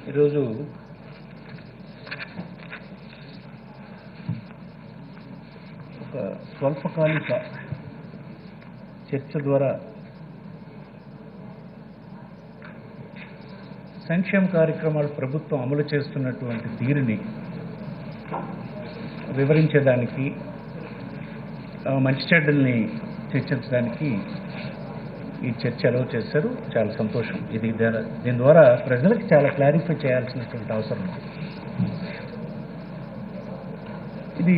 ఈరోజు ఒక స్వల్పకాలిక చర్చ ద్వారా సంక్షేమ కార్యక్రమాలు ప్రభుత్వం అమలు చేస్తున్నటువంటి తీరుని వివరించేదానికి, మంచి చెడ్డల్ని చర్చించడానికి ఈ చర్చ అలవ్ చేశారు. చాలా సంతోషం. దీని ద్వారా ప్రజలకు చాలా క్లారిఫై చేయాల్సినటువంటి అవసరం ఉంది. ఇది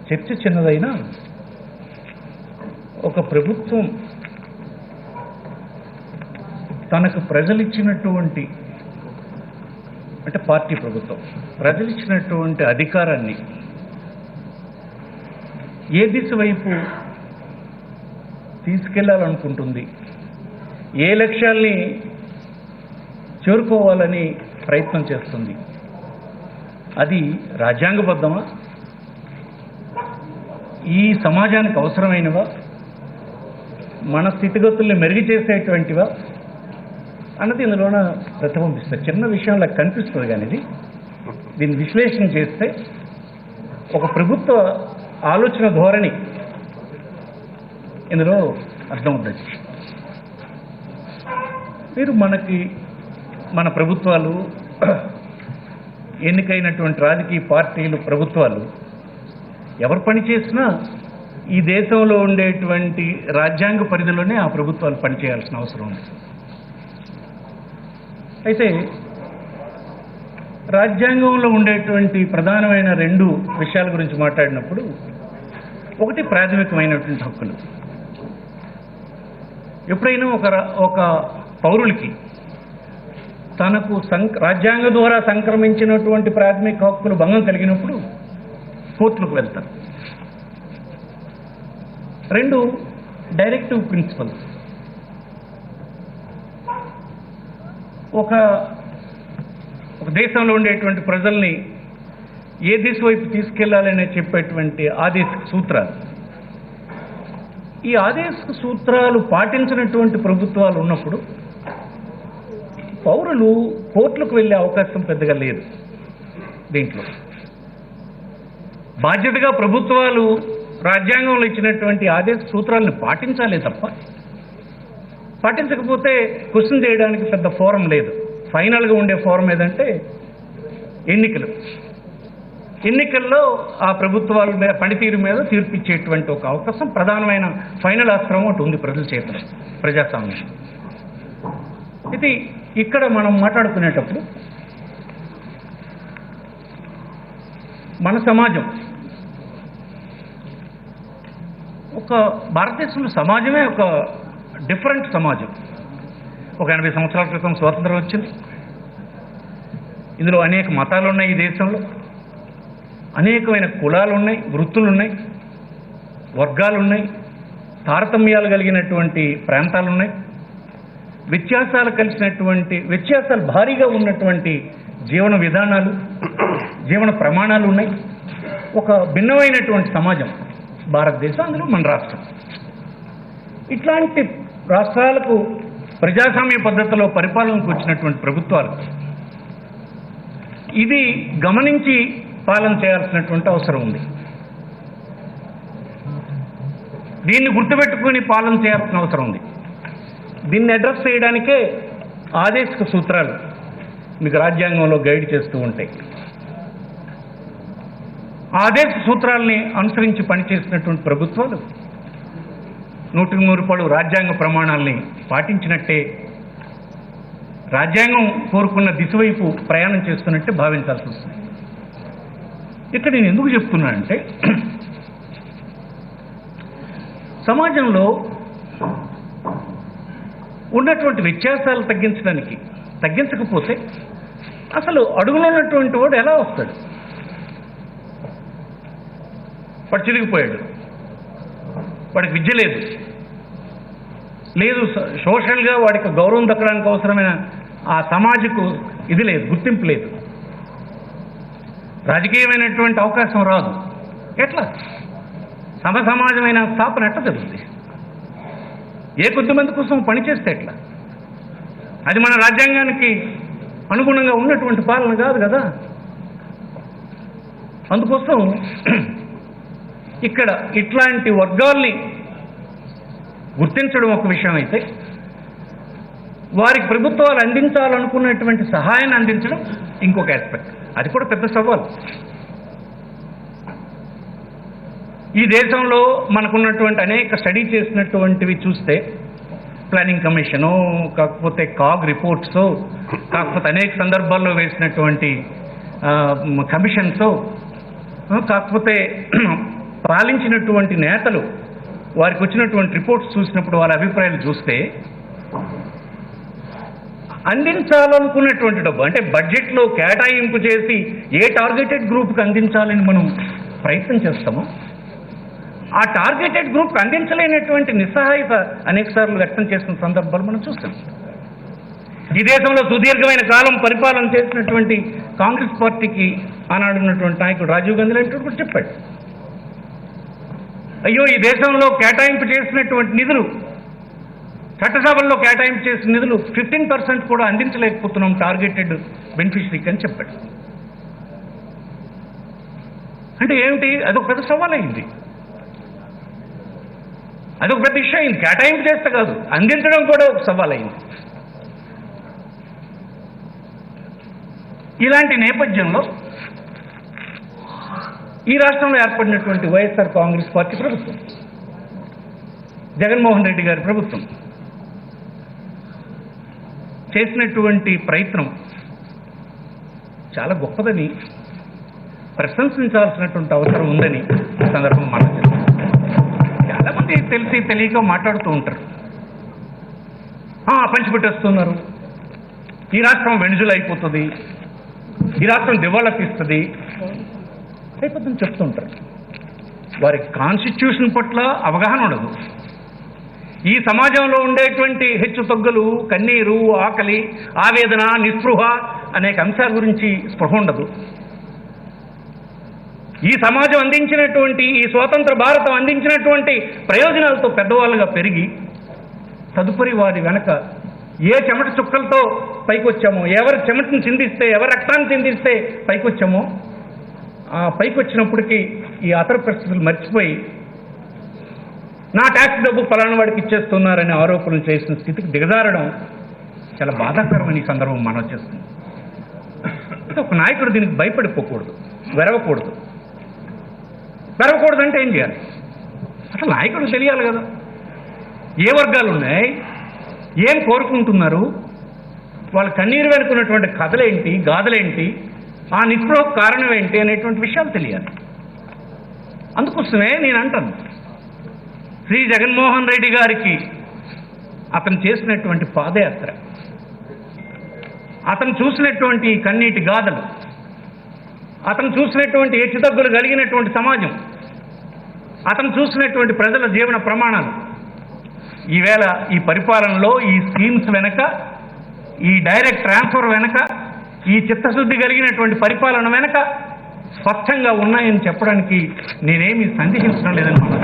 చర్చ చిన్నదైనా ఒక ప్రభుత్వం తనకు ప్రజలిచ్చినటువంటి, అంటే పార్టీ ప్రభుత్వం ప్రజలిచ్చినటువంటి అధికారాన్ని ఏ దిశ వైపు తీసుకెళ్లాలనుకుంటుంది, ఏ లక్ష్యాల్ని చేరుకోవాలని ప్రయత్నం చేస్తుంది, అది రాజ్యాంగబద్ధమా, ఈ సమాజానికి అవసరమైనవా, మన స్థితిగతుల్ని మెరుగు చేసేటువంటివా అన్నది ఇందులోన ప్రతిబింబిస్తుంది. చిన్న విషయంలో కనిపిస్తుంది, కానీ దీన్ని విశ్లేషణ చేస్తే ఒక ప్రభుత్వ ఆలోచన ధోరణి ఇందులో అర్థమవుతుంది. మీరు మన ప్రభుత్వాలు, ఎన్నికైనటువంటి రాజకీయ పార్టీలు, ప్రభుత్వాలు ఎవరు పనిచేసినా ఈ దేశంలో ఉండేటువంటి రాజ్యాంగ పరిధిలోనే ఆ ప్రభుత్వాలు పనిచేయాల్సిన అవసరం ఉంది. అయితే రాజ్యాంగంలో ఉండేటువంటి ప్రధానమైన రెండు విషయాల గురించి మాట్లాడినప్పుడు, ఒకటి ప్రాథమికమైనటువంటి హక్కులు. ఎప్పుడైనా ఒక పౌరులకి తనకు రాజ్యాంగ ద్వారా సంక్రమించినటువంటి ప్రాథమిక హక్కులు భంగం కలిగినప్పుడు కోర్టులకు వెళ్తారు. రెండు, డైరెక్టివ్ ప్రిన్సిపల్స్. ఒక దేశంలో ఉండేటువంటి ప్రజల్ని ఏ దిశ వైపు తీసుకెళ్లాలని చెప్పేటువంటి ఆదేశిక సూత్రాలు. ఈ ఆదేశిక సూత్రాలు పాటించినటువంటి ప్రభుత్వాలు ఉన్నప్పుడు పౌరులు కోర్టులకు వెళ్ళే అవకాశం పెద్దగా లేదు. దీంట్లో బాధ్యతగా ప్రభుత్వాలు రాజ్యాంగంలో ఇచ్చినటువంటి ఆదేశ సూత్రాలను పాటించాలే తప్ప, పాటించకపోతే క్వశ్చన్ చేయడానికి పెద్ద ఫోరం లేదు. ఫైనల్గా ఉండే ఫోరం ఏదంటే ఎన్నికల్లో ఆ ప్రభుత్వాల మీద పనితీరు మీద తీర్పిచ్చేటువంటి ఒక అవకాశం, ప్రధానమైన ఫైనల్ ఆశ్రమం ఒకటి ఉంది ప్రజల చేతిలో, ప్రజాస్వామ్యం. ఇది ఇక్కడ మనం మాట్లాడుకునేటప్పుడు మన సమాజం, ఒక భారతదేశంలో సమాజమే ఒక డిఫరెంట్ సమాజం. ఒక 80 సంవత్సరాల క్రితం స్వాతంత్రం వచ్చింది. ఇందులో అనేక మతాలు ఉన్నాయి. ఈ దేశంలో అనేకమైన కులాలు ఉన్నాయి, వృత్తులు ఉన్నాయి, వర్గాలు ఉన్నాయి, తారతమ్యాలు కలిగినటువంటి ప్రాంతాలు ఉన్నాయి, వ్యత్యాసాలు భారీగా ఉన్నటువంటి జీవన విధానాలు, జీవన ప్రమాణాలు ఉన్నాయి. ఒక భిన్నమైనటువంటి సమాజం భారతదేశం, అందులో మన రాష్ట్రం. ఇట్లాంటి రాష్ట్రాలకు ప్రజాస్వామ్య పద్ధతిలో పరిపాలనకు వచ్చినటువంటి ప్రభుత్వాలు ఇది గమనించి పాలన చేయాల్సినటువంటి అవసరం ఉంది. దీన్ని గుర్తుపెట్టుకుని పాలన చేయాల్సిన అవసరం ఉంది. దీన్ని అడ్రస్ చేయడానికే ఆదేశిక సూత్రాలు మీకు రాజ్యాంగంలో గైడ్ చేస్తూ ఉంటాయి. ఆదేశ సూత్రాలని అనుసరించి పనిచేసినటువంటి ప్రభుత్వాలు 100% రాజ్యాంగ ప్రమాణాలని పాటించినట్టే, రాజ్యాంగం కోరుకున్న దిశ వైపు ప్రయాణం చేస్తున్నట్టే భావించాల్సి వస్తుంది. ఇక్కడ నేను ఎందుకు చెప్తున్నానంటే, సమాజంలో ఉన్నటువంటి వ్యత్యాసాలు తగ్గించకపోతే అసలు అడుగులో ఉన్నటువంటి వాడు ఎలా వస్తాడు? వాడు చిరిగిపోయాడు, వాడికి విద్య లేదు, సోషల్గా వాడికి గౌరవం దక్కడానికి అవసరమైన ఆ సమాజకు ఇది లేదు, గుర్తింపు లేదు, రాజకీయమైనటువంటి అవకాశం రాదు. ఎట్లా సమాజమైన స్థాపన ఎట్లా జరుగుతుంది? ఏ కొద్ది మంది కోసం పనిచేస్తే ఎట్లా? అది మన రాజ్యాంగానికి అనుగుణంగా ఉన్నటువంటి పాలన కాదు కదా. అందుకోసం ఇక్కడ ఇట్లాంటి వర్గాల్ని గుర్తించడం ఒక విషయం అయితే, వారికి ప్రభుత్వాలు అందించాలనుకున్నటువంటి సహాయాన్ని అందించడం ఇంకొక ఆస్పెక్ట్. అది కూడా పెద్ద సవాల్. ఈ దేశంలో మనకున్నటువంటి అనేక స్టడీ చేసినటువంటివి చూస్తే, ప్లానింగ్ కమిషను, కాకపోతే కాగ్ రిపోర్ట్స్, కాకపోతే అనేక సందర్భాల్లో వేసినటువంటి కమిషన్స్, కాకపోతే పాలించినటువంటి నేతలు వారికి వచ్చినటువంటి రిపోర్ట్స్ చూసినప్పుడు వారి అభిప్రాయాలు చూస్తే, అందించాలనుకున్నటువంటి డబ్బు అంటే బడ్జెట్లో కేటాయింపు చేసి ఏ టార్గెటెడ్ గ్రూప్కి అందించాలని మనం ప్రయత్నం చేస్తామో, ఆ టార్గెటెడ్ గ్రూప్కి అందించలేనటువంటి నిస్సహాయత అనేకసార్లు వ్యక్తం చేసిన సందర్భాలు మనం చూస్తాం. ఈ దేశంలో సుదీర్ఘమైన కాలం పరిపాలన చేసినటువంటి కాంగ్రెస్ పార్టీకి ఆనాడున్నటువంటి నాయకుడు రాజీవ్ గాంధీ లాంటి కూడా చెప్పాడు, అయ్యో ఈ దేశంలో కేటాయింపు చేసినటువంటి నిధులు, చట్టసభల్లో కేటాయింపు చేసిన నిధులు 15% కూడా అందించలేకపోతున్నాం టార్గెటెడ్ బెనిఫిషరీకి అని చెప్పాడు. అంటే ఏమిటి? అదొక పెద్ద సవాల్ అయింది, అదొక పెద్ద ఇష్యూ అయింది. కేటాయింపు చేస్తే కాదు, అందించడం కూడా ఒక సవాల్ అయింది. ఇలాంటి నేపథ్యంలో ఈ రాష్ట్రంలో ఏర్పడినటువంటి వైఎస్ఆర్ కాంగ్రెస్ పార్టీ ప్రభుత్వం, జగన్మోహన్ రెడ్డి గారి ప్రభుత్వం చేసినటువంటి ప్రయత్నం చాలా గొప్పదని, ప్రశంసించాల్సినటువంటి అవసరం ఉందని ఈ సందర్భం మనం చేస్తాం. చాలామంది తెలిసి తెలియక మాట్లాడుతూ ఉంటారు, పంచిపెట్టేస్తున్నారు, ఈ రాష్ట్రం వెనుజులు అయిపోతుంది, ఈ రాష్ట్రం దివాళా తీస్తుంది అయిపోతుందని చెప్తుంటారు. వారికి కాన్స్టిట్యూషన్ పట్ల అవగాహన ఉండదు. ఈ సమాజంలో ఉండేటువంటి హెచ్చు తగ్గులు, కన్నీరు, ఆకలి, ఆవేదన, నిస్పృహ అనేక అంశాల గురించి స్పృహ ఉండదు. ఈ సమాజం అందించినటువంటి, ఈ స్వాతంత్ర భారతం అందించినటువంటి ప్రయోజనాలతో పెద్దవాళ్ళుగా పెరిగి, తదుపరి వారి వెనక ఏ చెమట చుక్కలతో పైకొచ్చామో, ఎవరి చెమటను చిందిస్తే, ఎవరి రక్తాన్ని చిందిస్తే పైకొచ్చామో, ఆ పైకి వచ్చినప్పటికీ ఈ అతర పరిస్థితులు మర్చిపోయి నా ట్యాక్స్ డబ్బు ఫలానా వాడికి ఇచ్చేస్తున్నారనే ఆరోపణలు చేసిన స్థితికి దిగజారడం చాలా బాధాకరమని ఈ సందర్భం మనం చేస్తుంది. ఒక నాయకుడు దీనికి భయపడిపోకూడదు, వెరవకూడదు. వెరవకూడదంటే ఏం చేయాలి? అసలు నాయకుడు తెలియాలి కదా, ఏ వర్గాలు ఉన్నాయి, ఏం కోరుకుంటున్నారు, వాళ్ళ కన్నీరు వెనుకున్నటువంటి కథలేంటి, గాథలేంటి, ఆ నిస్పృహ కారణం ఏంటి అనేటువంటి విషయాలు తెలియాలి. అందుకోసమే నేను అంటాను, శ్రీ జగన్మోహన్ రెడ్డి గారికి అతను చేసినటువంటి పాదయాత్ర, అతను చూసినటువంటి కన్నీటి గాథలు, అతను చూసినటువంటి హెచ్చుతగ్గులు కలిగినటువంటి సమాజం, అతను చూసినటువంటి ప్రజల జీవన ప్రమాణాలు ఈవేళ ఈ పరిపాలనలో, ఈ స్కీమ్స్ వెనక, ఈ డైరెక్ట్ ట్రాన్స్ఫర్ వెనక, ఈ చిత్తశుద్ధి కలిగినటువంటి పరిపాలన వెనక స్పష్టంగా ఉన్నాయని చెప్పడానికి నేనేమీ సందేహించడం లేదని మనం.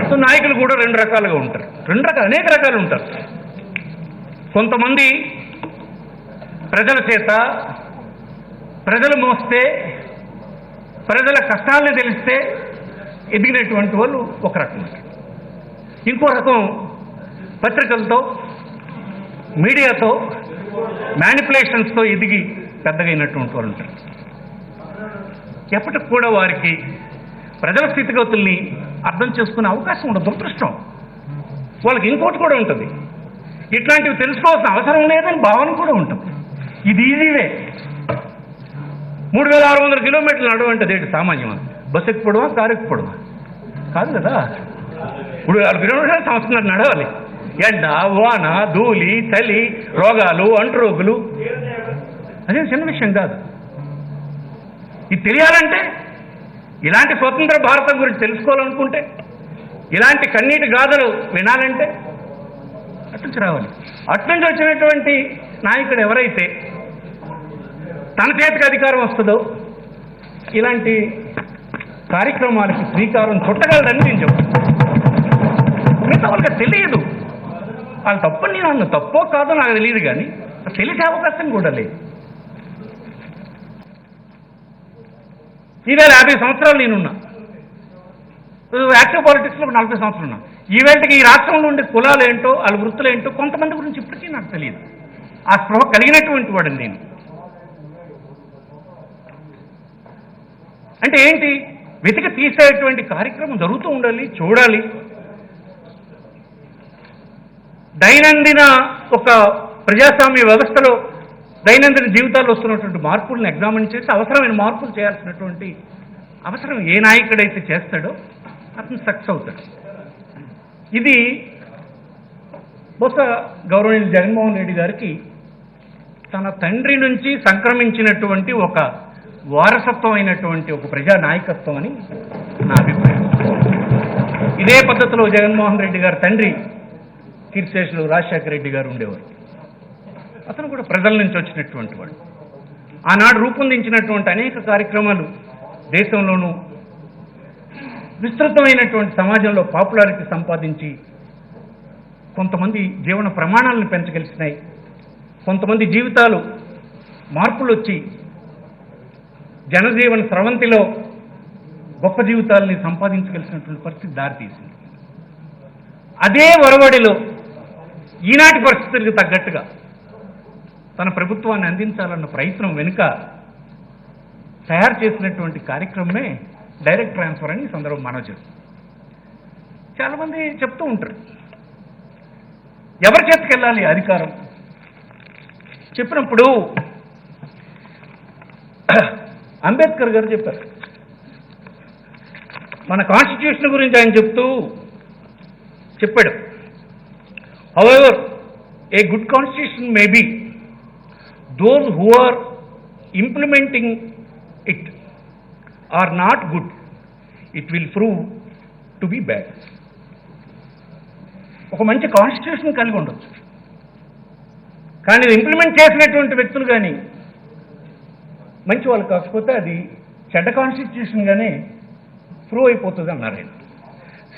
సో నాయకులు కూడా రెండు రకాలుగా ఉంటారు, అనేక రకాలు ఉంటారు. కొంతమంది ప్రజల చేత, ప్రజలు మోస్తే, ప్రజల కష్టాలను తెలిస్తే ఎదిగినటువంటి వాళ్ళు ఒక రకం. ఇంకో రకం పత్రికలతో, మీడియాతో, మ్యానిపులేషన్స్తో ఎదిగి పెద్దగైనటువంటి వాళ్ళు ఉంటారు. ఎప్పటికి కూడా వారికి ప్రజల స్థితిగతుల్ని అర్థం చేసుకునే అవకాశం ఉండదు. దురదృష్టం. వాళ్ళకి ఇంకోటి కూడా ఉంటుంది, ఇట్లాంటివి తెలుసుకోవాల్సిన అవసరం లేదని భావన కూడా ఉంటుంది. ఇది ఈజీవే. 3600 కిలోమీటర్లు నడవంటే ఏంటి సామాన్యం? బస్సు ఎక్కిపోవడమా, కారు ఎక్కిపోవడమా? కాదు కదా. 36 కిలోమీటర్లు సంవత్సరం నడవాలి. ఎండ, వాన, ధూళి, చలి, రోగాలు, అంటురోగులు, అదే చిన్న విషయం కాదు. ఇది తెలియాలంటే, ఇలాంటి స్వతంత్ర భారతం గురించి తెలుసుకోవాలనుకుంటే, ఇలాంటి కన్నీటి గాథలు వినాలంటే అట్నుంచి రావాలి. అట్నుంచి వచ్చినటువంటి నాయకుడు ఎవరైతే తన చేతికి అధికారం వస్తుందో ఇలాంటి కార్యక్రమాలకి శ్రీకారం చుట్టగలదని నేను చెప్తాను. మిగతా వాళ్ళకి తెలియదు. వాళ్ళు తప్పని నేను అన్న, తప్పో కాదో నాకు తెలియదు, కానీ తెలిసే అవకాశం కూడా లేదు. ఈవేళ 50 సంవత్సరాలు నేనున్నా, యాక్టివ్ పాలిటిక్స్లో 40 సంవత్సరాలు ఉన్నా. ఈవేళకి ఈ రాష్ట్రంలో ఉండే కులాలు ఏంటో, వాళ్ళ వృత్తులు ఏంటో కొంతమంది గురించి ఇప్పటికీ నాకు తెలియదు. ఆ స్పృహ కలిగినటువంటి వాడిని నేను. అంటే ఏంటి, వెతికి తీసేటువంటి కార్యక్రమం జరుగుతూ ఉండాలి, చూడాలి. దైనందిన ఒక ప్రజాస్వామ్య వ్యవస్థలో దైనందిన జీవితాల్లో వస్తున్నటువంటి మార్పులను ఎగ్జామిన్ చేసి అవసరమైన మార్పులు చేయాల్సినటువంటి అవసరం ఏ నాయకుడైతే చేస్తాడో అతను సక్సెస్ అవుతాడు. ఇది బహుశా గౌరవనీయులు జగన్మోహన్ రెడ్డి గారికి తన తండ్రి నుంచి సంక్రమించినటువంటి ఒక వారసత్వం అయినటువంటి ఒక ప్రజా నాయకత్వం అని నా అభిప్రాయం. ఇదే పద్ధతిలో జగన్మోహన్ రెడ్డి గారి తండ్రి కీర్తిశేషులు రాజశేఖర రెడ్డి గారు ఉండేవారు. అతను కూడా ప్రజల నుంచి వచ్చినటువంటి వాడు. ఆనాడు రూపొందించినటువంటి అనేక కార్యక్రమాలు దేశంలోనూ విస్తృతమైనటువంటి సమాజంలో పాపులారిటీ సంపాదించి కొంతమంది జీవన ప్రమాణాలను పెంచగలిసినాయి. కొంతమంది జీవితాలు మార్పులు వచ్చి జనజీవన స్రవంతిలో గొప్ప జీవితాలని సంపాదించగలిసినటువంటి పరిస్థితి దారితీసింది. అదే ఒరవడిలో ఈనాటి పరిస్థితులకు తగ్గట్టుగా తన ప్రభుత్వాన్ని అందించాలన్న ప్రయత్నం వెనుక తయారు చేసినటువంటి కార్యక్రమమే డైరెక్ట్ ట్రాన్స్ఫర్ అని ఈ సందర్భం మనవి చేస్తుంది. చాలామంది చెప్తూ ఉంటారు, ఎవరి చేతికెళ్ళాలి అధికారం చెప్పినప్పుడు అంబేద్కర్ గారు చెప్పారు. మన కాన్స్టిట్యూషన్ గురించి ఆయన చెప్తూ చెప్పాడు, however a good constitution may be, those who are implementing it are not good, it will prove to be bad. ఒక మంచి కాన్స్టిట్యూషన్ కలిగి ఉండొచ్చు, కానీ ఇంప్లిమెంట్ చేసినటువంటి వ్యక్తులు కానీ మంచి వాళ్ళు కాకపోతే అది చెడ్డ కాన్స్టిట్యూషన్గానే ప్రూవ్ అయిపోతుంది అన్నారు ఆయన.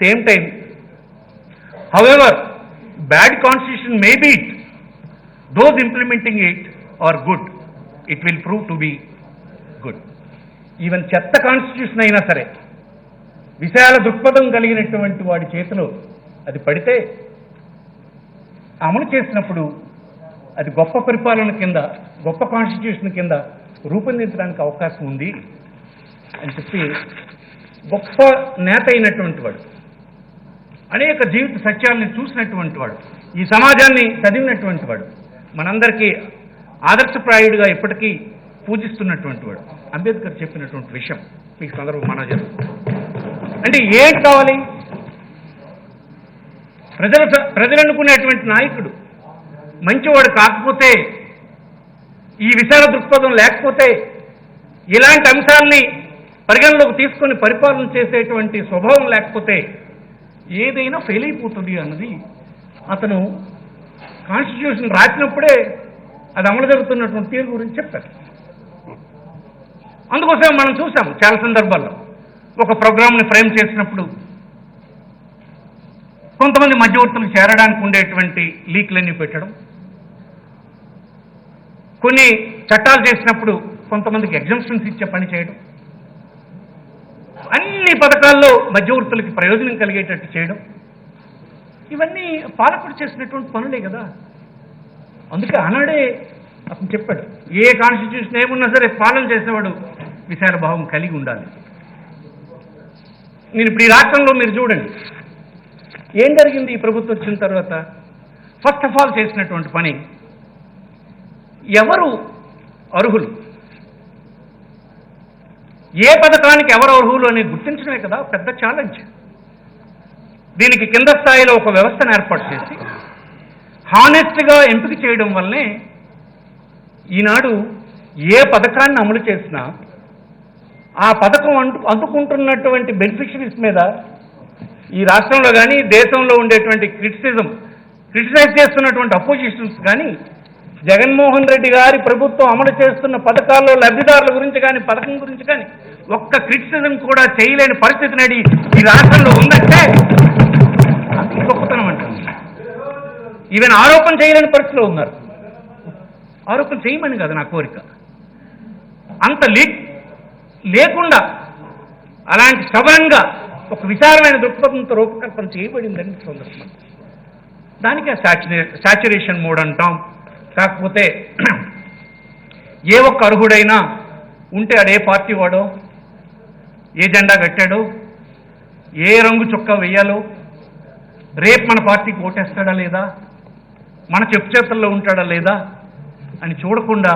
Same time however bad constitution may be it, those implementing it or good, it will prove to be good. Even చెత్త కాన్స్టిట్యూషన్ అయినా సరే విశాల దృక్పథం కలిగినటువంటి వాడి చేతిలో అది పడితే అమలు చేసినప్పుడు అది గొప్ప పరిపాలన కింద, గొప్ప కాన్స్టిట్యూషన్ కింద రూపొందించడానికి అవకాశం ఉంది అని చెప్పి గొప్ప నేత అయినటువంటి వాడు, అనేక జీవిత సత్యాలని చూసినటువంటి వాడు, ఈ సమాజాన్ని చదివినటువంటి వాడు, మనందరికీ ఆదర్శప్రాయుడిగా ఇప్పటికీ పూజిస్తున్నటువంటి వాడు అంబేద్కర్ చెప్పినటువంటి విషయం మీకు సందర్భం మనం జరుగుతుంది. అంటే ఏం కావాలి, ప్రజలు అనుకునేటువంటి నాయకుడు మంచివాడు కాకపోతే, ఈ విశాల దృక్పథం లేకపోతే, ఇలాంటి అంశాలని పరిగణలోకి తీసుకొని పరిపాలన చేసేటువంటి స్వభావం లేకపోతే ఏదైనా ఫెయిల్ అయిపోతుంది అన్నది అతను కాన్స్టిట్యూషన్ రాసినప్పుడే అది అమలు జరుగుతున్నటువంటి తీరు గురించి చెప్పారు. అందుకోసం మనం చూసాం చాలా సందర్భాల్లో ఒక ప్రోగ్రామ్ని ఫ్రేమ్ చేసినప్పుడు కొంతమంది మధ్యవర్తులకు చేరడానికి ఉండేటువంటి లీక్లన్నీ పెట్టడం, కొన్ని చట్టాలు చేసినప్పుడు కొంతమందికి ఎగ్జంప్షన్స్ ఇచ్చే పని చేయడం, అన్ని పథకాల్లో మధ్యవర్తులకి ప్రయోజనం కలిగేటట్టు చేయడం, ఇవన్నీ పాలకుడు చేసినటువంటి పనులే కదా. అందుకే ఆనాడే అతను చెప్పాడు, ఏ కాన్స్టిట్యూషన్ ఏమున్నా సరే పాలన చేసేవాడు విశాల భావం కలిగి ఉండాలి. నేను ఇప్పుడు ఈ రాష్ట్రంలో మీరు చూడండి ఏం జరిగింది. ఈ ప్రభుత్వం వచ్చిన తర్వాత ఫస్ట్ ఆఫ్ ఆల్ చేసినటువంటి పని, ఎవరు అర్హులు, ఏ పథకానికి ఎవరు అర్హులు అని గుర్తించడమే కదా పెద్ద ఛాలెంజ్. దీనికి కింద స్థాయిలో ఒక వ్యవస్థను ఏర్పాటు చేసి హానెస్ట్గా ఎంపిక చేయడం వల్లనే ఈనాడు ఏ పథకాన్ని అమలు చేసినా ఆ పథకం అందుకుంటున్నటువంటి బెనిఫిషరీస్ మీద ఈ రాష్ట్రంలో కానీ దేశంలో ఉండేటువంటి క్రిటిసైజ్ చేస్తున్నటువంటి అపోజిషన్స్ కానీ జగన్మోహన్ రెడ్డి గారి ప్రభుత్వం అమలు చేస్తున్న పథకాల్లో లబ్ధిదారుల గురించి కానీ పథకం గురించి కానీ ఒక్క క్రిటిసిజం కూడా చేయలేని పరిస్థితి నాడి ఈ రాష్ట్రంలో ఉందంటే అది గొప్పతనం అంటుంది. ఈవెన్ ఆరోపణ చేయలేని పరిస్థితిలో ఉన్నారు. ఆరోపణ చేయమని కాదు నా కోరిక, అంత లేకుండా అలాంటి సవరంగా ఒక విచారమైన దృక్పథంతో రూపకల్పన చేయబడిందని సందర్భం. దానికి ఆ సాచురేషన్ మోడ్ అంటాం. కాకపోతే ఏ ఒక్క అర్హుడైనా ఉంటే ఆడే పార్టీ వాడో, ఏ జెండా కట్టాడో, ఏ రంగు చొక్కా వేయాలో, రేపు మన పార్టీకి ఓటేస్తాడా లేదా, మన చెప్పు చేతుల్లో ఉంటాడా లేదా అని చూడకుండా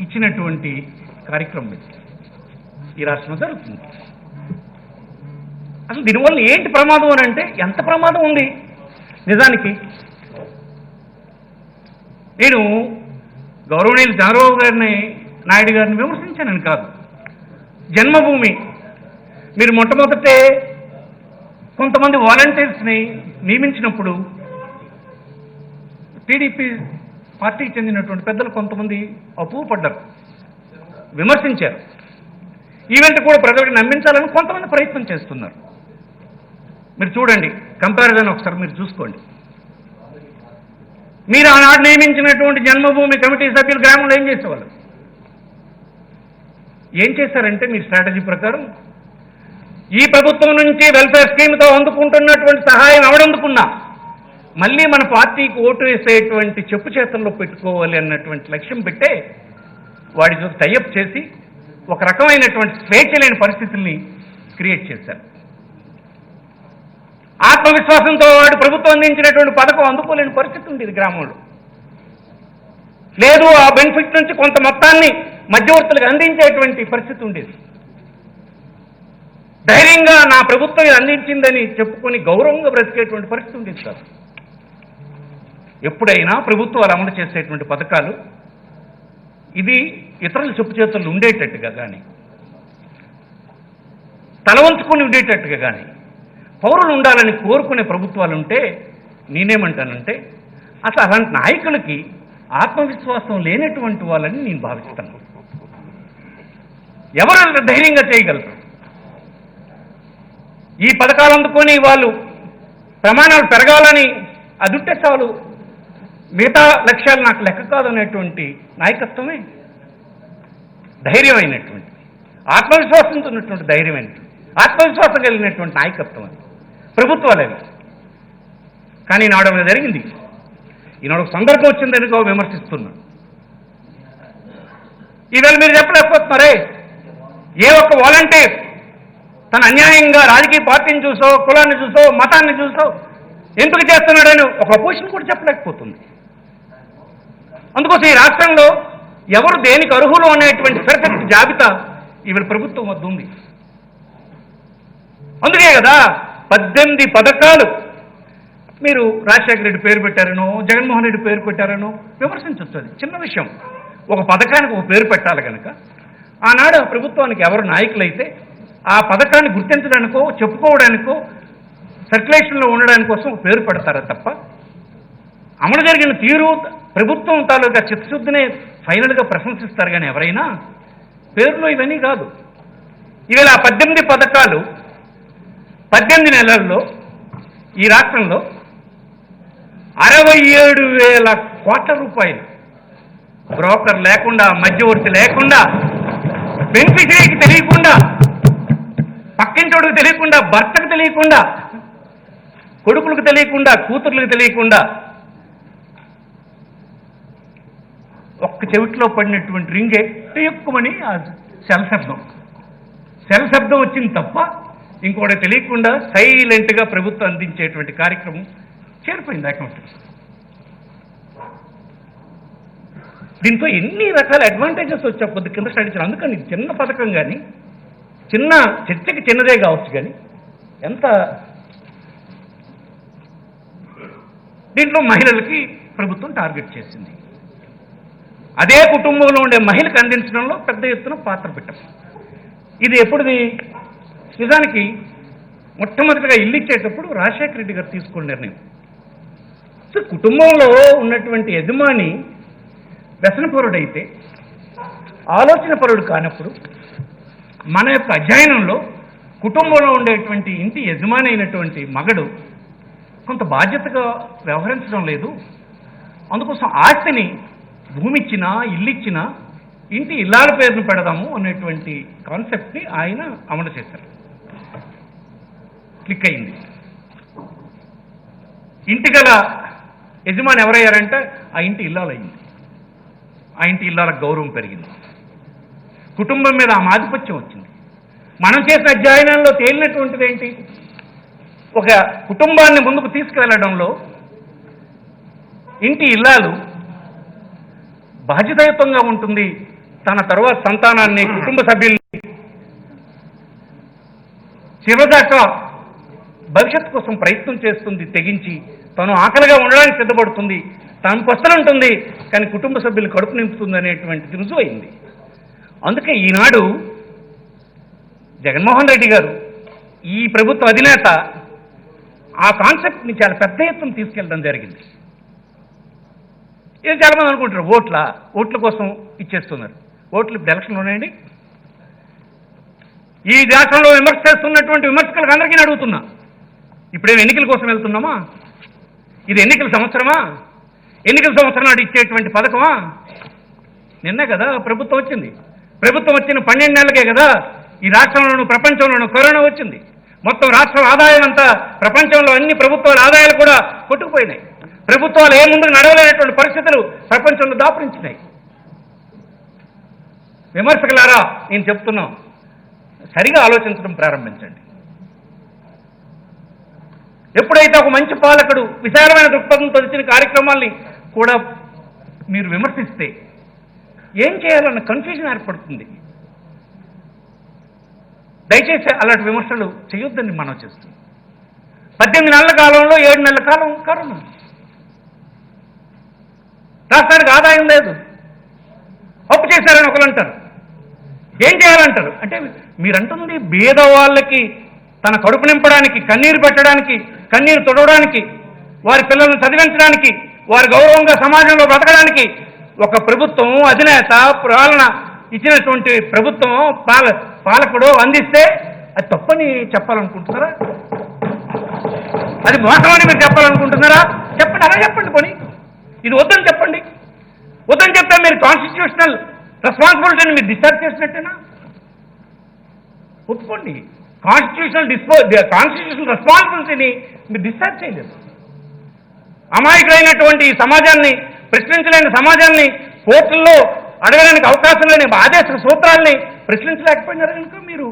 ఇచ్చినటువంటి కార్యక్రమం ఇది ఈ రాష్ట్రంలో జరుగుతుంది. అసలు దీనివల్ల ఏంటి ప్రమాదం అని అంటే, ఎంత ప్రమాదం ఉంది నిజానికి. నేను గౌరవనీయులు చంద్రబాబు నాయుడు గారిని విమర్శించానని కాదు. జన్మభూమి మీరు మొట్టమొదటే కొంతమంది వాలంటీర్స్ని నియమించినప్పుడు టీడీపీ పార్టీకి చెందినటువంటి పెద్దలు కొంతమంది అప్పుపడ్డారు, విమర్శించారు. ఈవెంట్ కూడా ప్రజలకు నమ్మించాలని కొంతమంది ప్రయత్నం చేస్తున్నారు. మీరు చూడండి, కంపారిజన్ ఒకసారి మీరు చూసుకోండి. మీరు ఆనాడు నియమించినటువంటి జన్మభూమి కమిటీ సభ్యులు గ్రామంలో ఏం చేసేవాళ్ళు? ఏం చేశారంటే మీ స్ట్రాటజీ ప్రకారం ఈ ప్రభుత్వం నుంచి వెల్ఫేర్ స్కీమ్తో అందుకుంటున్నటువంటి సహాయం ఎవడందుకున్నా మళ్ళీ మన పార్టీకి ఓటు వేసేటువంటి చెప్పు చేతుల్లో పెట్టుకోవాలి అన్నటువంటి లక్ష్యం పెట్టే వాడితో టైఅప్ చేసి ఒక రకమైనటువంటి స్వేచ్ఛ లేని పరిస్థితుల్ని క్రియేట్ చేశారు. ఆత్మవిశ్వాసంతో వాడు ప్రభుత్వం అందించినటువంటి పథకం అందుకోలేని పరిస్థితి ఉండేది గ్రామంలో. లేదు, ఆ బెనిఫిట్ నుంచి కొంత మొత్తాన్ని మధ్యవర్తులకు అందించేటువంటి పరిస్థితి ఉండేది. ధైర్యంగా నా ప్రభుత్వం ఇది అందించిందని చెప్పుకొని గౌరవంగా బ్రతికేటువంటి పరిస్థితి ఉండేది కాదు. ఎప్పుడైనా ప్రభుత్వాలు అమలు చేసేటువంటి పథకాలు ఇది ఇతరుల చెప్పు చేతుల్లో ఉండేటట్టుగా కానీ, తలవంచుకొని ఉండేటట్టుగా కానీ పౌరులు ఉండాలని కోరుకునే ప్రభుత్వాలు ఉంటే నేనేమంటానంటే అసలు అలాంటి నాయకులకి ఆత్మవిశ్వాసం లేనటువంటి వాళ్ళని నేను భావిస్తాను. ఎవరు ధైర్యంగా చేయగలరు? ఈ పథకాలు అందుకొని వాళ్ళు ప్రమాణాలు పెరగాలని అదుంటే చాలు, మిగతా లక్ష్యాలు నాకు లెక్క కాదనేటువంటి నాయకత్వమే ధైర్యమైనటువంటి, ఆత్మవిశ్వాసంతో ఉన్నటువంటి ధైర్యమైనటువంటి, ఆత్మవిశ్వాసం కలిగినటువంటి నాయకత్వం అది ప్రభుత్వాలు అవి. కానీ ఈనాడు అది జరిగింది. ఈనాడు ఒక సందర్భం వచ్చిందని విమర్శిస్తున్నాను. ఈవేళ మీరు చెప్పలేకపోతున్నారే, ఏ ఒక్క వాలంటీర్ తన అన్యాయంగా రాజకీయ పార్టీని చూసో, కులాన్ని చూసో, మతాన్ని చూసో ఎందుకు చేస్తున్నాడని ఒక అపోజిషన్ కూడా చెప్పలేకపోతుంది. అందుకోసం ఈ రాష్ట్రంలో ఎవరు దేనికి అర్హులు అనేటువంటి పర్ఫెక్ట్ జాబితా ఈవిడ ప్రభుత్వం వద్ద ఉంది. అందుకే కదా 18 పథకాలు మీరు రాజశేఖర రెడ్డి పేరు పెట్టారనో, జగన్మోహన్ రెడ్డి పేరు పెట్టారనో విమర్శించవచ్చు. అది చిన్న విషయం. ఒక పథకానికి ఒక పేరు పెట్టాలి కనుక ఆనాడు ఆ ప్రభుత్వానికి ఎవరు నాయకులైతే ఆ పథకాన్ని గుర్తించడానికో, చెప్పుకోవడానికో, సర్క్యులేషన్లో ఉండడానికి కోసం ఒక పేరు పెడతారా తప్ప అమలు జరిగిన తీరు ప్రభుత్వం తాలూకా చిత్తశుద్ధినే ఫైనల్గా ప్రశంసిస్తారు. కానీ ఎవరైనా పేరులో ఇవన్నీ కాదు. ఇవాళ 18 పథకాలు 18 నెలల్లో ఈ రాష్ట్రంలో 67,000 కోట్ల రూపాయలు బ్రోకర్ లేకుండా, మధ్యవర్తి లేకుండా, బెనిఫిషరీకి తెలియకుండా, పక్కింటోడికి తెలియకుండా, భర్తకు తెలియకుండా, కొడుకులకు తెలియకుండా, కూతుర్లకు తెలియకుండా ఒక్క చెవిట్లో పడినటువంటి రింగే ఎక్కువని ఆ సెల్ శబ్దం వచ్చింది తప్ప ఇంకోటి తెలియకుండా సైలెంట్గా ప్రభుత్వం అందించేటువంటి కార్యక్రమం చేరిపోయింది అకౌంట్. దీంతో ఎన్ని రకాల అడ్వాంటేజెస్ వచ్చా కొద్ది కింద స్టడీ. అందుకని చిన్న పథకం కానీ, చిన్న చర్చకి చిన్నదే కావచ్చు కానీ ఎంత దీంట్లో మహిళలకి ప్రభుత్వం టార్గెట్ చేసింది. అదే కుటుంబంలో ఉండే మహిళకు అందించడంలో పెద్ద ఎత్తున పాత్ర పెట్టాం. ఇది ఎప్పుడుది? నిజానికి మొట్టమొదటిగా ఇల్లు ఇచ్చేటప్పుడు రాజశేఖర రెడ్డి గారు తీసుకున్న నిర్ణయం. సో కుటుంబంలో ఉన్నటువంటి యజమాని వ్యసనపరుడైతే, ఆలోచనపరుడు కానప్పుడు మన యొక్క అధ్యయనంలో కుటుంబంలో ఉండేటువంటి ఇంటి యజమాని అయినటువంటి మగడు కొంత బాధ్యతగా వ్యవహరించడం లేదు. అందుకోసం ఆస్తిని భూమి ఇచ్చినా ఇల్లు ఇచ్చినా ఇంటి ఇల్లాల పేరును పెడదాము అనేటువంటి కాన్సెప్ట్ని ఆయన అమలు చేశారు. క్లిక్ అయింది. ఇంటి గల యజమాని ఎవరయ్యారంటే ఆ ఇంటి ఇల్లాలు అయింది. ఆ ఇంటి ఇల్లాలకు గౌరవం పెరిగింది. కుటుంబం మీద ఆ ఆధిపత్యం వచ్చింది. మనం చేసిన అధ్యయనంలో తేలినటువంటిది ఏంటి? ఒక కుటుంబాన్ని ముందుకు తీసుకువెళ్ళడంలో ఇంటి ఇల్లాలు బాధ్యతాయుతంగా ఉంటుంది. తన తరువాత సంతానాన్ని, కుటుంబ సభ్యుల్ని చివరిదాకా భవిష్యత్తు కోసం ప్రయత్నం చేస్తుంది. తెగించి తను ఆకలిగా ఉండడానికి సిద్ధపడుతుంది. తను పస్తులుంటుంది కానీ కుటుంబ సభ్యులు కడుపు నింపుతుంది అనేటువంటిది రుజువైంది. అందుకే ఈనాడు జగన్మోహన్ రెడ్డి గారు, ఈ ప్రభుత్వ అధినేత ఆ కాన్సెప్ట్ని చాలా పెద్ద ఎత్తున తీసుకెళ్ళడం జరిగింది. ఇది చాలామంది అనుకుంటారు ఓట్ల కోసం ఇచ్చేస్తున్నారు. ఓట్లు ఇప్పుడు ఎలక్షన్లు ఉన్నాయండి. ఈ రాష్ట్రంలో విమర్శ చేస్తున్నటువంటి విమర్శకులకు అందరికీ అడుగుతున్నా, ఇప్పుడేం ఎన్నికల కోసం వెళ్తున్నామా? ఇది ఎన్నికల సంవత్సరమా? ఎన్నికల సంవత్సరం నాడు ఇచ్చేటువంటి పథకమా? నిన్నే కదా ప్రభుత్వం వచ్చింది. ప్రభుత్వం వచ్చిన 12 నెలలకే కదా ఈ రాష్ట్రంలోనూ ప్రపంచంలోనూ కరోనా వచ్చింది. మొత్తం రాష్ట్రం ఆదాయం అంతా ప్రపంచంలో అన్ని ప్రభుత్వాల ఆదాయాలు కూడా కొట్టుకుపోయినాయి. ప్రభుత్వాలు ఏ ముందుకు నడవలేనటువంటి పరిస్థితులు ప్రపంచంలో దాపురించినాయి. విమర్శకులారా, నేను చెప్తున్నాం, సరిగా ఆలోచించడం ప్రారంభించండి. ఎప్పుడైతే ఒక మంచి పాలకుడు విశాలమైన దృక్పథంతో ఇచ్చిన కార్యక్రమాల్ని కూడా మీరు విమర్శిస్తే ఏం చేయాలన్న కన్ఫ్యూజన్ ఏర్పడుతుంది. దయచేసి అలాంటి విమర్శలు చేయొద్దని మనం చేస్తాం. 18 నెలల కాలంలో 7 నెలల కాలం కరోనా, రాష్ట్రానికి ఆదాయం లేదు, అప్పు చేశారని ఒకరు అంటారు. ఏం చేయాలంటారు అంటే, మీరంటుంది బీద వాళ్ళకి తన కడుపు నింపడానికి, కన్నీరు పెట్టడానికి, కన్నీరు తొడవడానికి, వారి పిల్లలను చదివించడానికి, వారి గౌరవంగా సమాజంలో బ్రతకడానికి ఒక ప్రభుత్వం అధినేత పాలన ఇచ్చినటువంటి ప్రభుత్వం పాలకుడు అందిస్తే అది తప్పని చెప్పాలనుకుంటున్నారా? అది మోసమని మీరు చెప్పాలనుకుంటున్నారా? చెప్పండి, అలా చెప్పండి. పోనీ ఇది వద్దని చెప్పండి. వద్దని చెప్తే మీరు కాన్స్టిట్యూషనల్ రెస్పాన్సిబిలిటీని మీరు డిశ్చార్జ్ చేసినట్టేనా? ఒప్పుకోండి. కాన్స్టిట్యూషనల్ రెస్పాన్సిబిలిటీని మీరు డిశ్చార్జ్ చేయలేదు. అమాయకులైనటువంటి ఈ సమాజాన్ని, ప్రశ్నించలేని సమాజాన్ని, కోర్టుల్లో అడగడానికి అవకాశం లేని ఆదేశ సూత్రాల్ని ప్రశ్నించలేకపోయినారు కనుక మీరు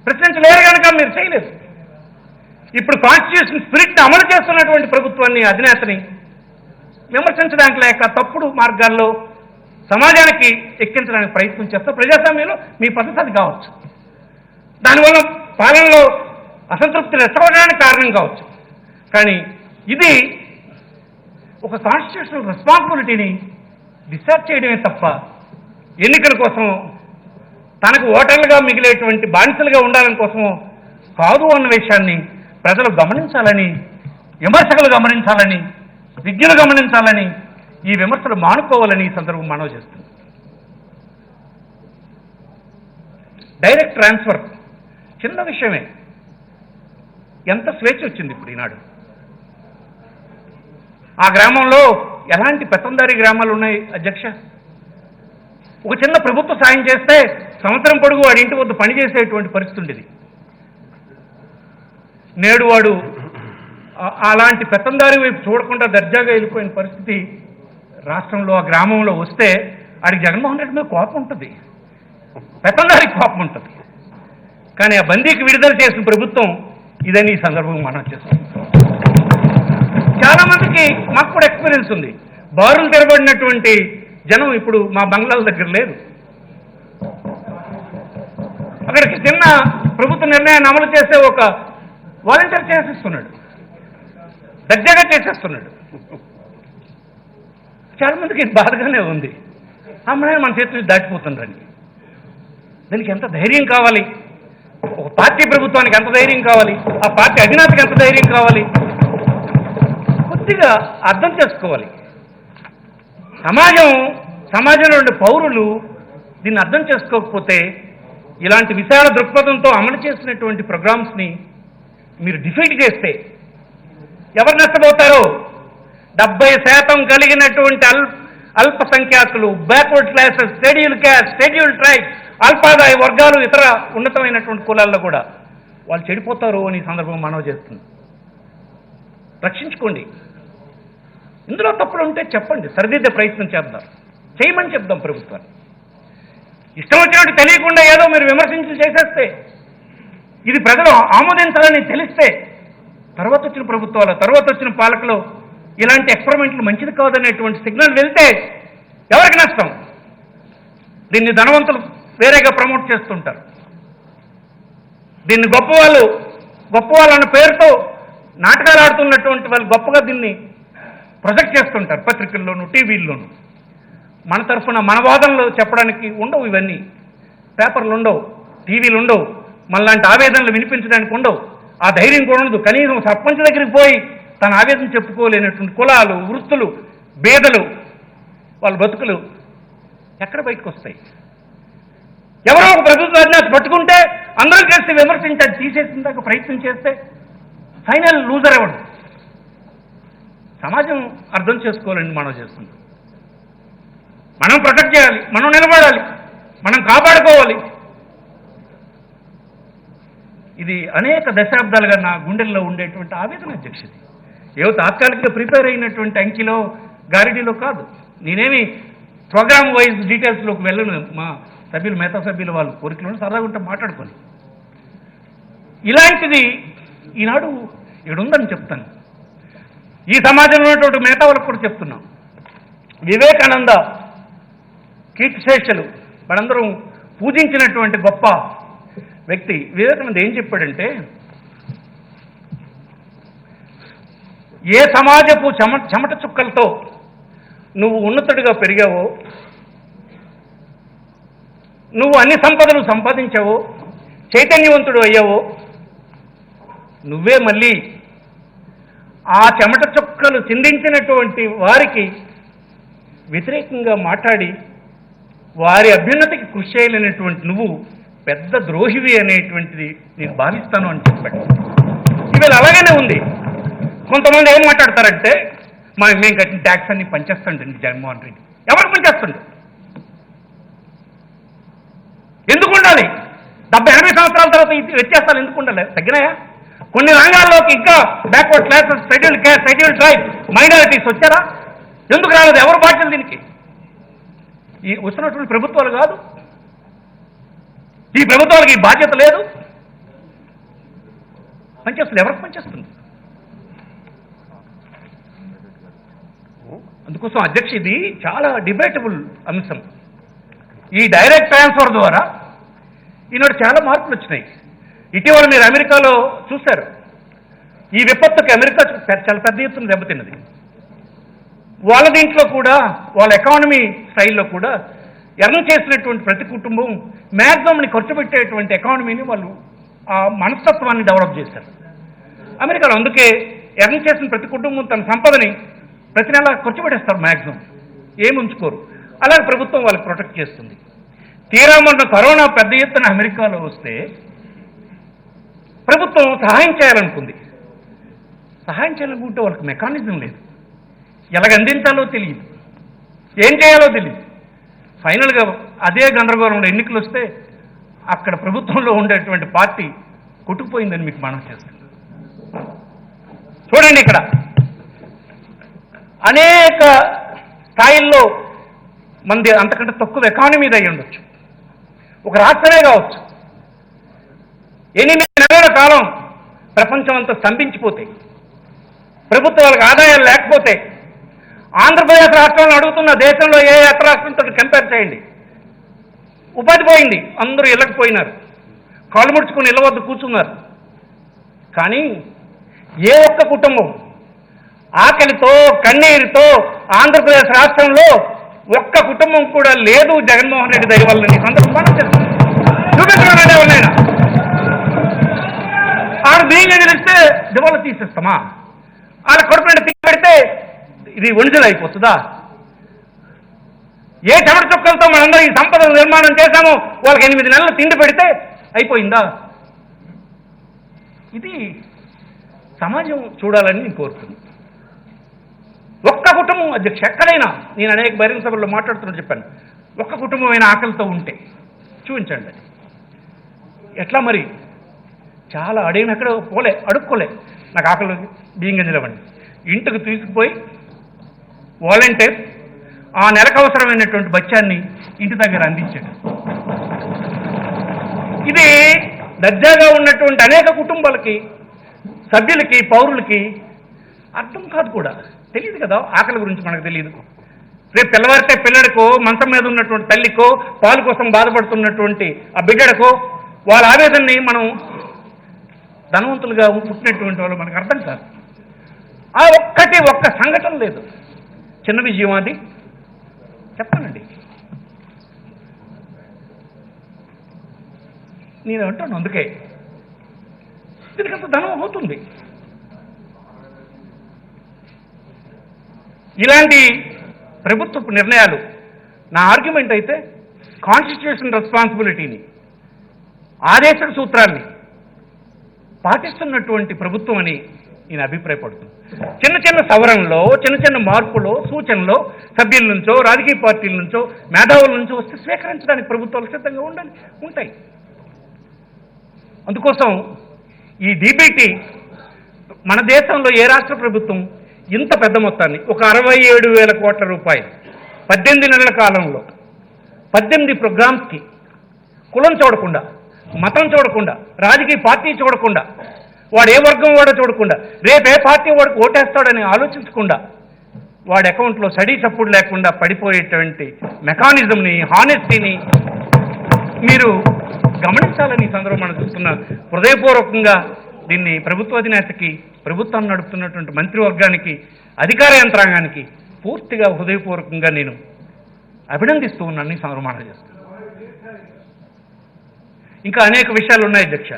ప్రశ్నించలేరు కనుక మీరు చేయలేదు. ఇప్పుడు కాన్స్టిట్యూషన్ స్పిరిట్ని అమలు చేస్తున్నటువంటి ప్రభుత్వాన్ని, అధినేతని విమర్శించడానికి లేక తప్పుడు మార్గాల్లో సమాజానికి ఎక్కించడానికి ప్రయత్నం చేస్తే ప్రజాస్వామ్యంలో మీ పద్ధతి అది కావచ్చు. దానివల్ల పాలనలో అసంతృప్తి రెచ్చగొట్టడానికి కారణం కావచ్చు. కానీ ఇది ఒక కాన్స్టిట్యూషనల్ రెస్పాన్సిబిలిటీని డిశ్చార్జ్ చేయడమే తప్ప ఎన్నికల కోసం తనకు ఓటర్లుగా మిగిలేటువంటి బానిసలుగా ఉండాలని కోసమో కాదు అన్న విషయాన్ని ప్రజలు గమనించాలని, విమర్శకులు గమనించాలని, విజ్ఞులు గమనించాలని, ఈ విమర్శలు మానుకోవాలని ఈ సందర్భం మనవి చేస్తుంది. డైరెక్ట్ ట్రాన్స్ఫర్ చిన్న విషయమే. ఎంత స్వేచ్ఛ వచ్చింది ఇప్పుడు ఈనాడు. ఆ గ్రామంలో ఎలాంటి పెత్తందారీ గ్రామాలు ఉన్నాయి అధ్యక్ష? ఒక చిన్న ప్రభుత్వ సాయం చేస్తే సంవత్సరం పొడుగు వాడి ఇంటి వద్ద పనిచేసేటువంటి పరిస్థితి ఉండేది. నేడు వాడు అలాంటి పెత్తందారి వైపు చూడకుండా దర్జాగా వెళ్ళిపోయిన పరిస్థితి రాష్ట్రంలో, ఆ గ్రామంలో వస్తే ఆడికి జగన్మోహన్ రెడ్డి మీద కోపం ఉంటుంది, పెత్తందారికి కోపం ఉంటుంది. కానీ ఆ బందీకి విడుదల చేసిన ప్రభుత్వం ఇదని ఈ సందర్భంగా మనం చేస్తాం. చాలామందికి మాకు కూడా ఎక్స్పీరియన్స్ ఉంది. బారులు తెరబడినటువంటి జనం ఇప్పుడు మా బంగ్లాల దగ్గర లేదు. అక్కడికి చిన్న ప్రభుత్వ నిర్ణయాన్ని అమలు చేసే ఒక వాలంటీర్ చేసేస్తున్నాడు, దర్జాగా చేసేస్తున్నాడు. చాలామందికి బాధగానే ఉంది. అమ్మాయి మన చేతులు దాటిపోతుందండి. దానికి ఎంత ధైర్యం కావాలి? ఒక పార్టీ ప్రభుత్వానికి ఎంత ధైర్యం కావాలి? ఆ పార్టీ అధినేతకి ఎంత ధైర్యం కావాలి? కొద్దిగా అర్థం చేసుకోవాలి. సమాజంలో ఉండే పౌరులు దీన్ని అర్థం చేసుకోకపోతే ఇలాంటి విశాల దృక్పథంతో అమలు చేసినటువంటి ప్రోగ్రామ్స్ని మీరు డిఫీట్ చేస్తే ఎవరు నష్టపోతారు? 70% కలిగినటువంటి అల్పసంఖ్యాకులు, backward classes, scheduled caste, scheduled tribe, అల్పాదాయ వర్గాలు, ఇతర ఉన్నతమైనటువంటి కులాల్లో కూడా వాళ్ళు చెడిపోతారు అని సందర్భం మనవి చేస్తుంది. రక్షించుకోండి. ఇందులో తప్పులు ఉంటే చెప్పండి, సరిదిద్దే ప్రయత్నం చేద్దాం, చేయమని చెప్దాం ప్రభుత్వాన్ని. ఇష్టం వచ్చినట్టు తెలియకుండా ఏదో మీరు విమర్శించి చేసేస్తే, ఇది ప్రజలు ఆమోదించాలని తెలిస్తే, తర్వాత వచ్చిన ప్రభుత్వాలు, తర్వాత వచ్చిన పాలకులు ఇలాంటి ఎక్స్పెరిమెంట్లు మంచిది కాదనేటువంటి సిగ్నల్ వెళ్తే ఎవరికి నష్టం? దీన్ని ధనవంతులు వేరేగా ప్రమోట్ చేస్తుంటారు. దీన్ని గొప్పవాళ్ళన్న పేరుతో నాటకాలు ఆడుతున్నటువంటి వాళ్ళు గొప్పగా దీన్ని ప్రొజెక్ట్ చేస్తుంటారు పత్రికల్లోనూ, టీవీల్లోనూ. మన తరఫున మన వాదనలు చెప్పడానికి ఉండవు, ఇవన్నీ పేపర్లు ఉండవు, టీవీలు ఉండవు, మనలాంటి ఆవేదనలు వినిపించడానికి ఉండవు. ఆ ధైర్యం కూడా ఉండదు. కనీసం సర్పంచ్ దగ్గరికి పోయి తన ఆవేదన చెప్పుకోలేనటువంటి కులాలు, వృత్తులు, బేదలు, వాళ్ళ బతుకులు ఎక్కడ బయటకు వస్తాయి? ఎవరో ఒక ప్రభుత్వ అధినేత పట్టుకుంటే అందరూ కలిసి విమర్శించి తీసేసిన దాకా ప్రయత్నం చేస్తే ఫైనల్ లూజర్ ఎవడు? సమాజం అర్థం చేసుకోవాలని మనం చేస్తున్నాం. మనం ప్రొటెక్ట్ చేయాలి, మనం నిలబడాలి, మనం కాపాడుకోవాలి. ఇది అనేక దశాబ్దాలుగా నా గుండెల్లో ఉండేటువంటి ఆవేదన అధ్యక్షుడి. ఏవో తాత్కాలికంగా ప్రిపేర్ అయినటువంటి అంకిలో గారిడీలో కాదు. నేనేమి ప్రోగ్రామ్ వైజ్ డీటెయిల్స్లోకి వెళ్ళను. మా సభ్యులు, మిగతా సభ్యులు వాళ్ళు కోరికలను సరదాగా ఉంటే మాట్లాడుకొని, ఇలాంటిది ఈనాడు ఇక్కడ ఉందని చెప్తాను. ఈ సమాజంలో ఉన్నటువంటి మిగతా వాళ్ళకు కూడా చెప్తున్నాం. వివేకానంద కీర్తిశేషులు మనందరం పూజించినటువంటి గొప్ప వ్యక్తి వివేకానంద ఏం చెప్పాడంటే, ఏ సమాజపు చెమట చుక్కలతో నువ్వు ఉన్నతుడిగా పెరిగావో, నువ్వు అన్ని సంపదలు సంపాదించావో, చైతన్యవంతుడు అయ్యావో, నువ్వే మళ్ళీ ఆ చెమట చుక్కలు చిందించినటువంటి వారికి వ్యతిరేకంగా మాట్లాడి వారి అభ్యున్నతికి కృషి చేయలేనటువంటి నువ్వు పెద్ద ద్రోహివి అనేటువంటిది నేను భావిస్తాను అని చెప్పాడు. ఇవాళ అలాగనే ఉంది. కొంతమంది ఏం మాట్లాడతారంటే, మేము కట్టిన ట్యాక్స్ అన్ని పనిచేస్తుండండి జగన్మోహన్ రెడ్డి. ఎవరు పనిచేస్తుండే? ఎందుకు ఉండాలి? 70-80 సంవత్సరాల తర్వాత ఈ వ్యత్యాసాలు ఎందుకు ఉండాలి? తగ్గినాయా? కొన్ని రంగాల్లోకి ఇంకా backward classes, scheduled caste, scheduled tribe, minorities వచ్చారా? ఎందుకు రాలేదు? ఎవరు బాధ్యత దీనికి? ఈ వస్తున్నటువంటి ప్రభుత్వాలు కాదు, ఈ ప్రభుత్వాలకు ఈ బాధ్యత లేదు. పనిచేస్తుంది. ఎవరికి పనిచేస్తుంది? అందుకోసం అధ్యక్ష ఇది చాలా డిబేటబుల్ అంశం. ఈ డైరెక్ట్ ట్రాన్స్ఫర్ ద్వారా ఈనాడు చాలా మార్పులు వచ్చినాయి. ఇటీవల మీరు అమెరికాలో చూశారు. ఈ విపత్తుకి అమెరికా చాలా పెద్ద ఎత్తున దెబ్బతిన్నది. వాళ్ళ దీంట్లో కూడా, వాళ్ళ ఎకానమీ స్టైల్లో కూడా ఎర్న్ చేసినటువంటి ప్రతి కుటుంబం మ్యాక్సిమంని ఖర్చు పెట్టేటువంటి ఎకానమీని వాళ్ళు ఆ మనస్తత్వాన్ని డెవలప్ చేశారు అమెరికాలో. అందుకే ఎర్న్ చేసిన ప్రతి కుటుంబం తన సంపదని ప్రతి నెల ఖర్చు పెట్టేస్తారు, మ్యాక్సిమం ఏమి ఉంచుకోరు. అలాగే ప్రభుత్వం వాళ్ళకి ప్రొటెక్ట్ చేస్తుంది. తీరా మొన్న కరోనా పెద్ద ఎత్తున అమెరికాలో వస్తే ప్రభుత్వం సహాయం చేయాలనుకుంది. సహాయం చేయాలనుకుంటే వాళ్ళకి మెకానిజం లేదు, ఎలాగ అందించాలో తెలియదు, ఏం చేయాలో తెలియదు. ఫైనల్గా అదే గందరగోళంలో ఎన్నికలు వస్తే అక్కడ ప్రభుత్వంలో ఉండేటువంటి పార్టీ కొట్టుకుపోయిందని మీకు మనం చేస్తుంది. చూడండి, ఇక్కడ అనేక స్థాయిల్లో మంది అంతకంటే తక్కువ ఎకానమీ అయి ఉండొచ్చు, ఒక రాష్ట్రమే కావచ్చు. 8 నెలల కాలం ప్రపంచం అంతా స్తంభించిపోతే, ప్రభుత్వాలకు ఆదాయాలు లేకపోతే, ఆంధ్రప్రదేశ్ రాష్ట్రంలో అడుగుతున్న దేశంలో ఏ ఇతర రాష్ట్రంతో కంపేర్ చేయండి, ఉపాధి పోయింది, అందరూ ఇళ్ళకి పోయినారు, కాళ్ళు ముడుచుకుని ఇళ్ళ వద్ద కూర్చున్నారు. కానీ ఏ ఒక్క కుటుంబం ఆకలితో కన్నీరుతో ఆంధ్రప్రదేశ్ రాష్ట్రంలో ఒక్క కుటుంబం కూడా లేదు జగన్మోహన్ రెడ్డి దయ వల్ల. ఈ సందర్భంగా చూపించడం ఎవరినైనా ఆడ బియ్యం ఎదిరిస్తే దివాళ తీసేస్తామా? ఆడ కడుపున తిండి పెడితే ఇది ఒంజలు అయిపోతుందా? ఏ చెమట చుక్కలతో మనందరం ఈ సంపద నిర్మాణం చేశామో వాళ్ళకి 8 నెలలు తిండి పెడితే అయిపోయిందా? ఇది సమాజం చూడాలని నేను కోరుతున్నాను. ఒక్క కుటుంబం అధ్యక్ష ఎక్కడైనా, నేను అనేక బహిరంగ సభల్లో మాట్లాడుతున్నట్టు చెప్పాను, ఒక్క కుటుంబమైన ఆకలితో ఉంటే చూపించండి. అది ఎట్లా మరి? చాలా అడిగిన అక్కడ అడుక్కోలే, నాకు ఆకలి బియ్యం గింజలు ఇవ్వండి. ఇంటికి తీసుకుపోయి వాలంటీర్ ఆ నెలకు అవసరమైనటువంటి బచ్చాన్ని ఇంటి దగ్గర అందించాడు. ఇది దర్జాగా ఉన్నటువంటి అనేక కుటుంబాలకి, సభ్యులకి, పౌరులకి అర్థం కాదు కూడా, తెలియదు కదా ఆకలి గురించి. మనకు తెలియదు. రేపు పిల్లవారితే పిల్లడికో, మంచం మీద ఉన్నటువంటి తల్లికో, పాలు కోసం బాధపడుతున్నటువంటి ఆ బిడ్డడికో వాళ్ళ ఆవేదనని మనం ధనవంతులుగా పుట్టినటువంటి వాళ్ళు మనకు అర్థం కాదు. ఆ ఒక్క సంఘటన లేదు. చిన్న విజయం అది చెప్పానండి. నేను అంటాను అందుకే దీనికంత ధనం అవుతుంది. ఇలాంటి ప్రభుత్వ నిర్ణయాలు, నా ఆర్గ్యుమెంట్ అయితే కాన్స్టిట్యూషన్ రెస్పాన్సిబిలిటీని, ఆదేశ సూత్రాన్ని పాటిస్తున్నటువంటి ప్రభుత్వం అని నేను అభిప్రాయపడుతున్నాను. చిన్న చిన్న సవరణలో, చిన్న చిన్న మార్పులో, సూచనలో సభ్యుల నుంచో, రాజకీయ పార్టీల నుంచో, మేధావుల నుంచో వస్తే స్వీకరించడానికి ప్రభుత్వాలు సిద్ధంగా ఉంటాయి. అందుకోసం ఈ డీబీటీ మన దేశంలో ఏ రాష్ట్ర ప్రభుత్వం ఇంత పెద్ద మొత్తాన్ని, ఒక 67,000 కోట్ల రూపాయలు 18 నెలల కాలంలో 18 ప్రోగ్రామ్స్కి కులం చూడకుండా, మతం చూడకుండా, రాజకీయ పార్టీ చూడకుండా, వాడు ఏ వర్గం వాడో చూడకుండా, రేపు ఏ పార్టీ వాడికి ఓటేస్తాడని ఆలోచించకుండా, వాడి అకౌంట్లో సడీ చప్పుడు లేకుండా పడిపోయేటువంటి మెకానిజంని, హానెస్టీని మీరు గమనించాలని ఈ సందర్భం మనం చూస్తున్న. హృదయపూర్వకంగా దీన్ని ప్రభుత్వ అధినేతకి, ప్రభుత్వాన్ని నడుపుతున్నటువంటి మంత్రివర్గానికి, అధికార యంత్రాంగానికి పూర్తిగా హృదయపూర్వకంగా నేను అభినందిస్తూ ఉన్నాను. ఈ సందర్భం మనం చేస్తున్నాను. ఇంకా అనేక విషయాలు ఉన్నాయి అధ్యక్ష.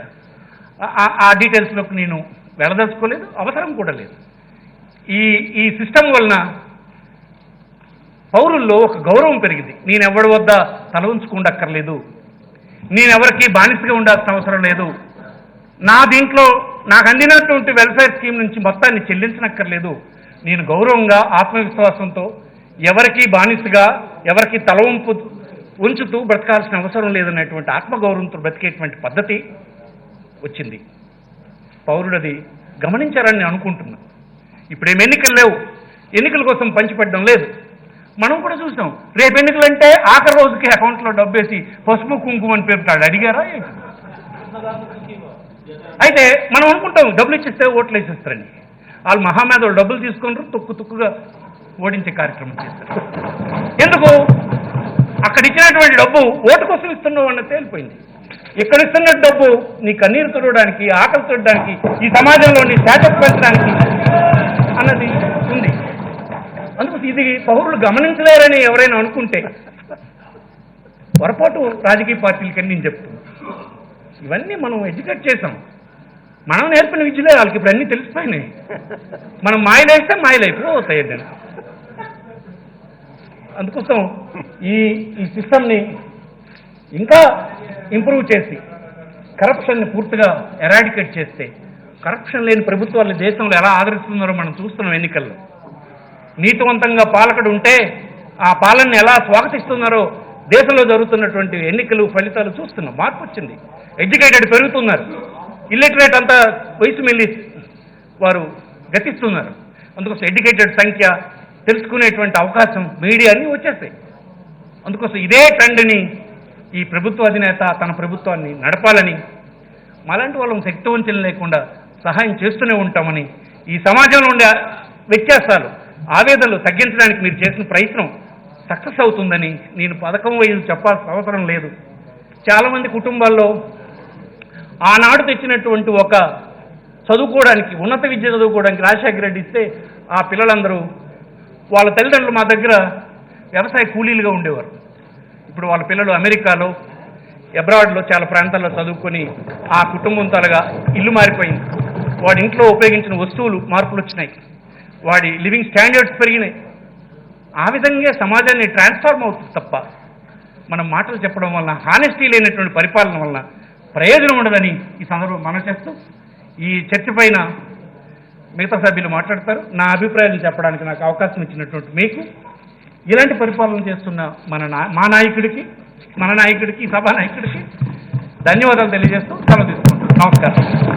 ఆ డీటెయిల్స్లోకి నేను వెళ్ళదలుచుకోలేదు, అవసరం కూడా లేదు. ఈ సిస్టమ్ వలన పౌరుల్లో ఒక గౌరవం పెరిగింది. నేనెవరి వద్ద తల ఉంచుకుండక్కర్లేదు, నేనెవరికి బానిసగా ఉండాల్సిన అవసరం లేదు, నా దీంట్లో నాకు అందినటువంటి వెల్ఫేర్ స్కీమ్ నుంచి మొత్తాన్ని చెల్లించనక్కర్లేదు, నేను గౌరవంగా, ఆత్మవిశ్వాసంతో, ఎవరికి బానిసగా, ఎవరికి తల ఉంచుతూ బ్రతకాల్సిన అవసరం లేదనేటువంటి ఆత్మగౌరవంతో బ్రతికేటువంటి పద్ధతి వచ్చింది. పౌరుడది గమనించారని నేను అనుకుంటున్నా. ఇప్పుడేం ఎన్నికలు లేవు, ఎన్నికల కోసం పంచిపెట్టడం లేదు. మనం కూడా చూసాం, రేపు ఎన్నికలంటే ఆఖరి రోజుకి అకౌంట్లో డబ్బేసి పసుపు కుంకుమని పేరుతాడు. అడిగారా? అయితే మనం అనుకుంటాం డబ్బులు ఇచ్చేస్తే ఓట్లు వేసేస్తారని. వాళ్ళు మహామేధలు డబ్బులు తీసుకున్నారు, తుక్కుగా ఓడించే కార్యక్రమం చేస్తారు. ఎందుకు? అక్కడ ఇచ్చినటువంటి డబ్బు ఓటు కోసం ఇస్తున్నావు అన్నది తేలిపోయింది. ఇక్కడ ఇస్తున్న డబ్బు నీ కన్నీరు తుడవడానికి, ఆకలి తుడడానికి, ఈ సమాజంలో నీ స్టేటస్ పెంచడానికి అన్నది ఉంది. అందుకు ఇది పౌరులు గమనించలేరని ఎవరైనా అనుకుంటే పొరపాటు రాజకీయ పార్టీలకని నేను చెప్తున్నాను. ఇవన్నీ మనం ఎడ్యుకేట్ చేసాం, మనం నేర్పిన విద్యలే వాళ్ళకి ఇప్పుడు అన్నీ తెలిసిపోయినాయి. మనం మాయలేస్తే మాయలైపోయి అవుతాయి. అందుకోసం ఈ సిస్టమ్ని ఇంకా ఇంప్రూవ్ చేసి కరప్షన్ని పూర్తిగా ఎరాడికేట్ చేస్తే, కరప్షన్ లేని ప్రభుత్వాలు దేశంలో ఎలా ఆదరిస్తున్నారో మనం చూస్తున్నాం. ఎన్నికల్లో నీతివంతంగా పాలకుడు ఉంటే ఆ పాలనని ఎలా స్వాగతిస్తున్నారో దేశంలో జరుగుతున్నటువంటి ఎన్నికలు ఫలితాలు చూస్తున్నాం. మార్పు వచ్చింది. ఎడ్యుకేటెడ్ పెరుగుతున్నారు, ఇల్లిటరేట్ అంతా వయసు మెల్లి వారు గతిస్తున్నారు. అందుకోసం ఎడ్యుకేటెడ్ సంఖ్య, తెలుసుకునేటువంటి అవకాశం, మీడియా అన్నీ వచ్చేస్తాయి. అందుకోసం ఇదే ట్రెండ్ని ఈ ప్రభుత్వ అధినేత తన ప్రభుత్వాన్ని నడపాలని, మాలాంటి వాళ్ళం శక్తివంచన లేకుండా సహాయం చేస్తూనే ఉంటామని, ఈ సమాజంలో ఉండే వ్యత్యాసాలు, ఆవేదనలు తగ్గించడానికి మీరు చేసిన ప్రయత్నం సక్సెస్ అవుతుందని నేను పథకం వైపు చెప్పాల్సిన అవసరం లేదు. చాలామంది కుటుంబాల్లో ఆనాడు తెచ్చినటువంటి ఒక చదువుకోవడానికి, ఉన్నత విద్య చదువుకోవడానికి రాజశేఖర రెడ్డి ఇస్తే ఆ పిల్లలందరూ వాళ్ళ తల్లిదండ్రులు మా దగ్గర వ్యవసాయ కూలీలుగా ఉండేవారు. ఇప్పుడు వాళ్ళ పిల్లలు అమెరికాలో, అబ్రాడ్లో చాలా ప్రాంతాల్లో చదువుకొని ఆ కుటుంబం తలగా ఇల్లు మారిపోయింది. వాడి ఇంట్లో ఉపయోగించిన వస్తువులు మార్పులు వచ్చినాయి, వాడి లివింగ్ స్టాండర్డ్స్ పెరిగినాయి. ఆ విధంగా సమాజాన్ని ట్రాన్స్ఫార్మ్ అవుతుంది తప్ప మనం మాటలు చెప్పడం వలన, హానెస్టీ లేనటువంటి పరిపాలన వలన ప్రయోజనం ఉండదని ఈ సందర్భం మనం చేస్తూ, ఈ చర్చ పైన మిగతా సభ్యులు మాట్లాడతారు. నా అభిప్రాయాలు చెప్పడానికి నాకు అవకాశం ఇచ్చినటువంటి మీకు, ఇలాంటి పరిపాలన చేస్తున్న మా నాయకుడికి, మన నాయకుడికి, సభా నాయకుడికి ధన్యవాదాలు తెలియజేస్తూ సెలవు తీసుకుంటాను. నమస్కారం.